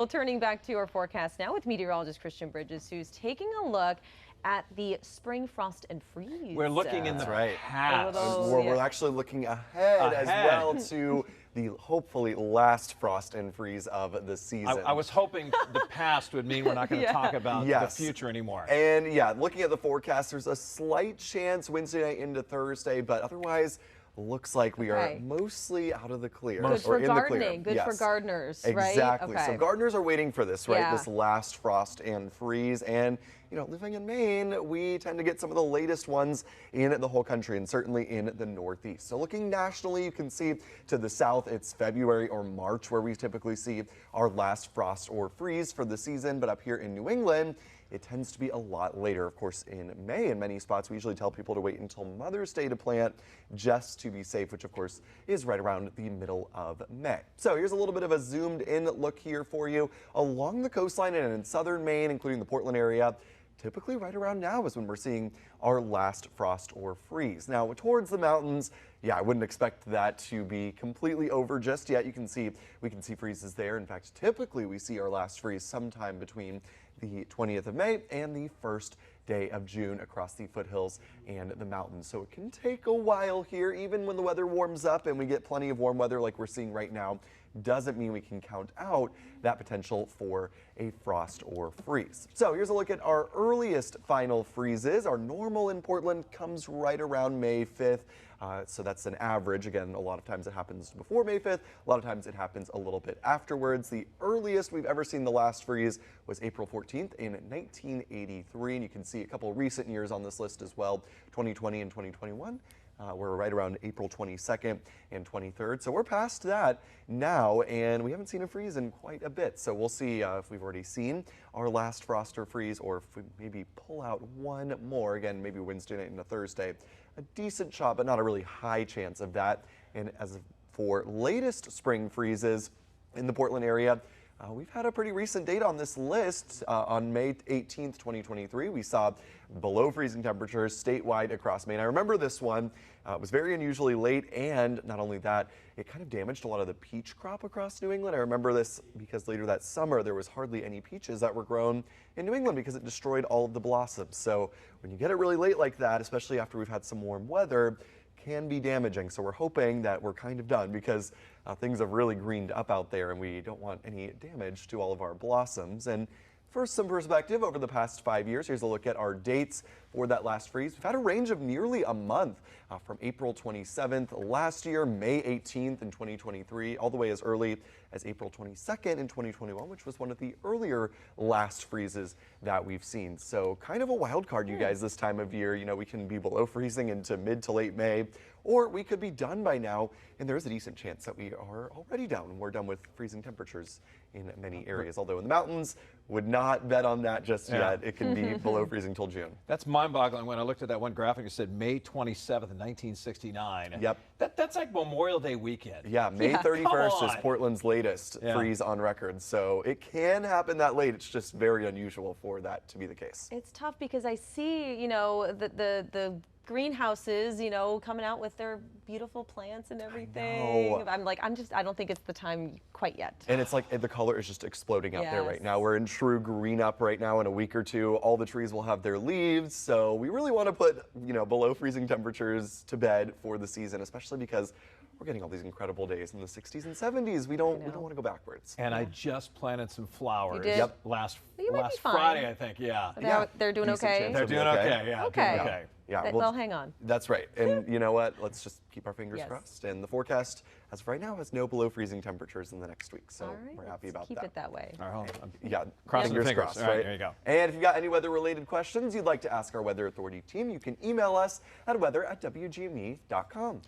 Well, turning back to our forecast now with meteorologist Christian Bridges, who's taking a look at the spring frost and freeze. We're looking in the past. We're actually looking ahead as well to the hopefully last frost and freeze of the season. I was hoping the past would mean we're not going to talk about the future anymore. And yeah, looking at the forecast, there's a slight chance Wednesday night into Thursday, but otherwise, looks like we are mostly out of the clear. Good for gardening, good for gardeners, right? Exactly. So gardeners are waiting for this, right? Yeah. This last frost and freeze. And, you know, living in Maine, we tend to get some of the latest ones in the whole country and certainly in the Northeast. So looking nationally, you can see to the south, it's February or March where we typically see our last frost or freeze for the season. But up here in New England, it tends to be a lot later. Of course, in May, in many spots, we usually tell people to wait until Mother's Day to plant just to be safe, which of course is right around the middle of May. So here's a little bit of a zoomed in look here for you along the coastline and in southern Maine, including the Portland area. Typically right around now is when we're seeing our last frost or freeze. Now towards the mountains, yeah, I wouldn't expect that to be completely over just yet. We can see freezes there. In fact, typically we see our last freeze sometime between the 20th of May and the 1st day of June across the foothills and the mountains. So it can take a while here, even when the weather warms up and we get plenty of warm weather like we're seeing right now, doesn't mean we can count out that potential for a frost or freeze. So here's a look at our earliest final freezes. Our normal in Portland comes right around May 5th. So that's an average. Again, a lot of times it happens before May 5th. A lot of times it happens a little bit afterwards. The earliest we've ever seen the last freeze was April 14th in 1983. And you can see a couple recent years on this list as well, 2020 and 2021. We're right around April 22nd and 23rd. So we're past that now, and we haven't seen a freeze in quite a bit. So we'll see if we've already seen our last frost or freeze, or if we maybe pull out one more, again, maybe Wednesday night into Thursday. A decent shot, but not a really high chance of that. And as for latest spring freezes in the Portland area, we've had a pretty recent date on this list. On May 18th, 2023, we saw below freezing temperatures statewide across Maine. I remember this one. It was very unusually late, and not only that, it kind of damaged a lot of the peach crop across New England. I remember this because later that summer, there was hardly any peaches that were grown in New England because it destroyed all of the blossoms. So when you get it really late like that, especially after we've had some warm weather, can be damaging. So we're hoping that we're kind of done because things have really greened up out there and we don't want any damage to all of our blossoms. And for some perspective, over the past 5 years, here's a look at our dates for that last freeze. We've had a range of nearly a month from April 27th last year, May 18th in 2023, all the way as early as April 22nd in 2021, which was one of the earlier last freezes that we've seen. So kind of a wild card, you guys, this time of year. You know, we can be below freezing into mid to late May, or we could be done by now, and there is a decent chance that we are already down. We're done with freezing temperatures in many areas, although in the mountains, would not bet on that just yet. It can be below freezing till June. That's mind-boggling. When I looked at that one graphic, it said May 27th, 1969. Yep. That's like Memorial Day weekend. Yeah, May 31st is Portland's latest freeze on record. So it can happen that late. It's just very unusual for that to be the case. It's tough because I see, you know, the greenhouses, you know, coming out with their beautiful plants and everything. I'm like, I don't think it's the time quite yet. And it's like the color is just exploding out there right now. We're in true green up right now. In a week or two, all the trees will have their leaves. So we really want to put, you know, below freezing temperatures to bed for the season, especially because we're getting all these incredible days in the 60s and 70s. We don't want to go backwards. And I just planted some flowers. You did? last last Friday, I think. They're doing okay? They're doing okay. Yeah. Okay. Yeah, they'll hang on. That's right. And you know what? Let's just keep our fingers crossed. And the forecast, as of right now, has no below freezing temperatures in the next week. So we're happy about that. Keep it that way. All right. Crossing your fingers. Crossed, All right, there you go. And if you've got any weather-related questions you'd like to ask our Weather Authority team, you can email us at weather@wgme.com.